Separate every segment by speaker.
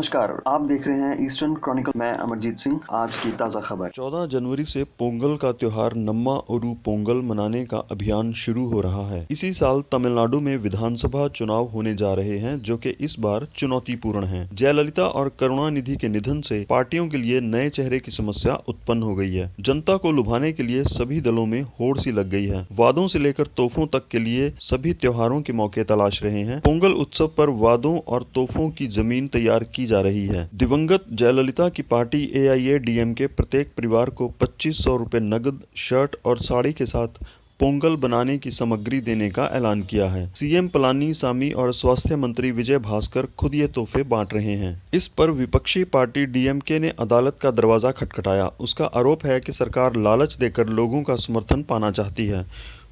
Speaker 1: नमस्कार, आप देख रहे हैं ईस्टर्न क्रॉनिकल। मैं अमरजीत सिंह। आज की ताज़ा खबर।
Speaker 2: 14 जनवरी से पोंगल का त्योहार नम्मा ओरू पोंगल मनाने का अभियान शुरू हो रहा है। इसी साल तमिलनाडु में विधानसभा चुनाव होने जा रहे हैं, जो कि इस बार चुनौतीपूर्ण हैं। जयललिता और करुणानिधि के निधन से पार्टियों के लिए नए चेहरे की समस्या उत्पन्न हो गई है। जनता को लुभाने के लिए सभी दलों में होड़ सी लग गई है। वादों से लेकर तोहफों तक के लिए सभी त्योहारों के मौके तलाश रहे हैं। पोंगल उत्सव पर वादों और तोहफों की जमीन तैयार की जा रही है। दिवंगत जयललिता की पार्टी AIADMK प्रत्येक परिवार को 2500 रुपए नगद, शर्ट और साड़ी के साथ पोंगल बनाने की सामग्री देने का ऐलान किया है। CM पलानीसामी और स्वास्थ्य मंत्री विजय भास्कर खुद ये तोहफे बांट रहे हैं। इस पर विपक्षी पार्टी DMK ने अदालत का दरवाजा खटखटाया। उसका आरोप है कि सरकार लालच देकर लोगों का समर्थन पाना चाहती है।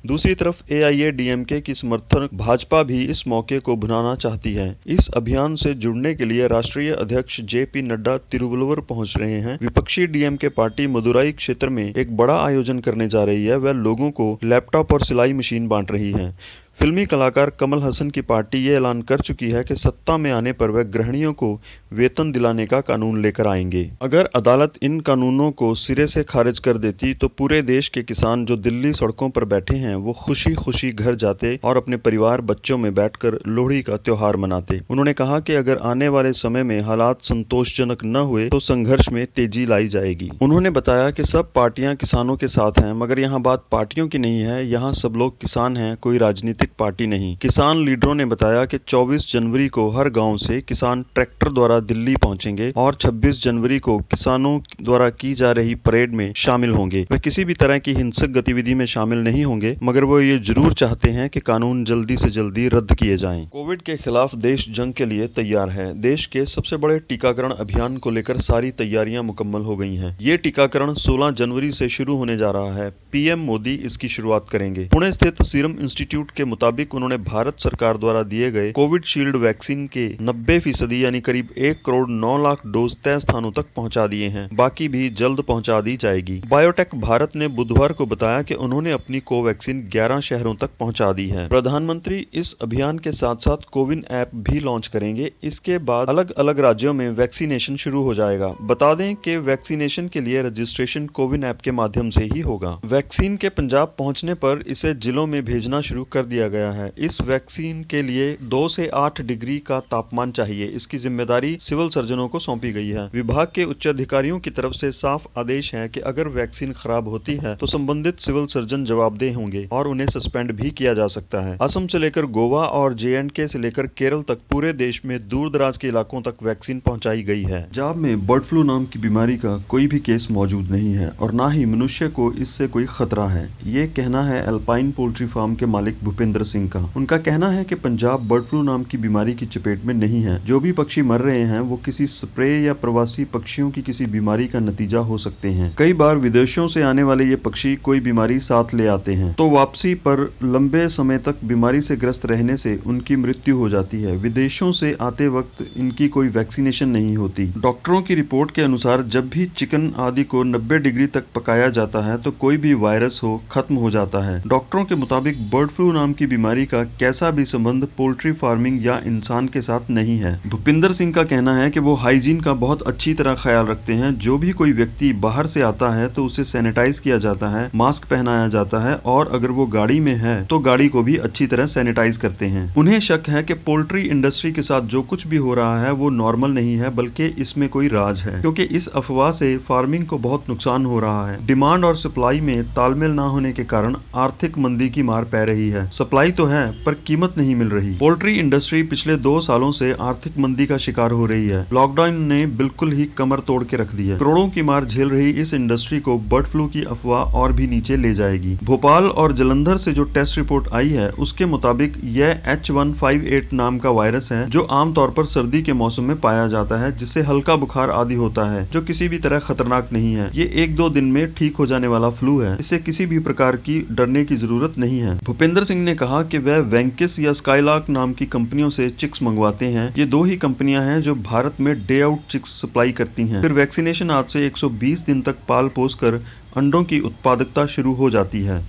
Speaker 2: दूसरी तरफ AIADMK की समर्थक भाजपा भी इस मौके को भुनाना चाहती है। इस अभियान से जुड़ने के लिए राष्ट्रीय अध्यक्ष JP नड्डा तिरुवल्लुवर पहुंच रहे हैं। विपक्षी DMK पार्टी मदुराई क्षेत्र में एक बड़ा आयोजन करने जा रही है। वह लोगों को लैपटॉप और सिलाई मशीन बांट रही है। फिल्मी कलाकार कमल हसन की पार्टी ये ऐलान कर चुकी है कि सत्ता में आने पर वह गृहिणियों को वेतन दिलाने का कानून लेकर आएंगे। अगर अदालत इन कानूनों को सिरे से खारिज कर देती तो पूरे देश के किसान जो दिल्ली सड़कों पर बैठे हैं वो खुशी खुशी घर जाते और अपने परिवार बच्चों में बैठकर लोहड़ी का त्योहार मनाते। उन्होंने कहा कि अगर आने वाले समय में हालात संतोषजनक न हुए तो संघर्ष में तेजी लाई जाएगी। उन्होंने बताया कि सब पार्टियां किसानों के साथ हैं, मगर यहाँ बात पार्टियों की नहीं है। यहाँ सब लोग किसान हैं, कोई राजनीतिक पार्टी नहीं। किसान लीडरों ने बताया कि 24 जनवरी को हर गांव से किसान ट्रैक्टर द्वारा दिल्ली पहुंचेंगे और 26 जनवरी को किसानों द्वारा की जा रही परेड में शामिल होंगे। वे किसी भी तरह की हिंसक गतिविधि में शामिल नहीं होंगे, मगर वो ये जरूर चाहते हैं कि कानून जल्दी से जल्दी रद्द किए जाएं। कोविड के खिलाफ देश जंग के लिए तैयार है। देश के सबसे बड़े टीकाकरण अभियान को लेकर सारी तैयारियां मुकम्मल हो गई हैं। ये टीकाकरण 16 जनवरी से शुरू होने जा रहा है। PM मोदी इसकी शुरुआत करेंगे। पुणे स्थित सीरम इंस्टीट्यूट के मुताबिक उन्होंने भारत सरकार द्वारा दिए गए कोविशील्ड वैक्सीन के 90% यानी करीब 1 करोड़ 9 लाख डोज तय स्थानों तक पहुंचा दिए हैं। बाकी भी जल्द पहुंचा दी जाएगी। बायोटेक भारत ने बुधवार को बताया कि उन्होंने अपनी कोवैक्सीन 11 शहरों तक पहुंचा दी है। प्रधानमंत्री इस अभियान के साथ साथ कोविन ऐप भी लॉन्च करेंगे। इसके बाद अलग अलग राज्यों में वैक्सीनेशन शुरू हो जाएगा। बता दें कि वैक्सीनेशन के लिए रजिस्ट्रेशन कोविन ऐप के माध्यम से ही होगा। वैक्सीन के पंजाब पहुंचने पर इसे जिलों में भेजना शुरू कर दिया गया है। इस वैक्सीन के लिए 2 से 8 डिग्री का तापमान चाहिए। इसकी जिम्मेदारी सिविल सर्जनों को सौंपी गई है। विभाग के उच्च अधिकारियों की तरफ से साफ आदेश है कि अगर वैक्सीन खराब होती है तो संबंधित सिविल सर्जन जवाबदेह होंगे और उन्हें सस्पेंड भी किया जा सकता है। असम से लेकर गोवा और JNK से लेकर केरल तक पूरे देश में दूर दराज के इलाकों तक वैक्सीन पहुंचाई गई है। पंजाब में बर्ड फ्लू नाम की बीमारी का कोई भी केस मौजूद नहीं है और न ही मनुष्य को इससे कोई खतरा है। ये कहना है अल्पाइन पोल्ट्री फार्म के मालिक भूपेंद्र सिंह का। उनका कहना है कि पंजाब बर्ड फ्लू नाम की बीमारी की चपेट में नहीं है। जो भी पक्षी मर रहे हैं वो किसी स्प्रे या प्रवासी पक्षियों की किसी बीमारी का नतीजा हो सकते हैं। कई बार विदेशों से आने वाले ये पक्षी कोई बीमारी साथ ले आते हैं तो वापसी पर लंबे समय तक बीमारी से ग्रस्त रहने से उनकी मृत्यु हो जाती है। विदेशों से आते वक्त इनकी कोई वैक्सीनेशन नहीं होती। डॉक्टरों की रिपोर्ट के अनुसार जब भी चिकन आदि को 90 डिग्री तक पकाया जाता है तो कोई भी वायरस हो खत्म हो जाता है। डॉक्टरों के मुताबिक बर्ड फ्लू नाम की बीमारी का कैसा भी संबंध पोल्ट्री फार्मिंग या इंसान के साथ नहीं है। भूपिंदर सिंह का कहना है कि वो हाइजीन का बहुत अच्छी तरह ख्याल रखते हैं। जो भी कोई व्यक्ति बाहर से आता है तो उसे सैनिटाइज किया जाता है, मास्क पहनाया जाता है और अगर वो गाड़ी में है तो गाड़ी को भी अच्छी तरह सैनिटाइज करते हैं। उन्हें शक है कि पोल्ट्री इंडस्ट्री के साथ जो कुछ भी हो रहा है वो नॉर्मल नहीं है, बल्कि इसमें कोई राज है, क्योंकि इस अफवाह से फार्मिंग को बहुत नुकसान हो रहा है। डिमांड और सप्लाई में तालमेल न होने के कारण आर्थिक मंदी की मार पै रही है। सप्लाई तो है पर कीमत नहीं मिल रही। पोल्ट्री इंडस्ट्री पिछले 2 सालों से आर्थिक मंदी का शिकार हो रही है। लॉकडाउन ने बिल्कुल ही कमर तोड़ के रख दी है। करोड़ों की मार झेल रही इस इंडस्ट्री को बर्ड फ्लू की अफवाह और भी नीचे ले जाएगी। भोपाल और जलंधर से जो टेस्ट रिपोर्ट आई है उसके मुताबिक यह H158 नाम का वायरस है जो आमतौर पर सर्दी के मौसम में पाया जाता है, जिससे हल्का बुखार आदि होता है जो किसी भी तरह खतरनाक नहीं है। ये 1-2 दिन में ठीक हो जाने वाला फ्लू है। इससे किसी भी प्रकार की डरने की जरूरत नहीं है। भूपेंद्र सिंह ने कहा कि वह वेंकिस या स्काईलार्क नाम की कंपनियों से चिक्स मंगवाते हैं। ये 2 ही कंपनियां हैं जो भारत में डे आउट चिक्स सप्लाई करती हैं। फिर वैक्सीनेशन आज से 120 दिन तक पाल पोस कर अंडों की उत्पादकता शुरू हो जाती है।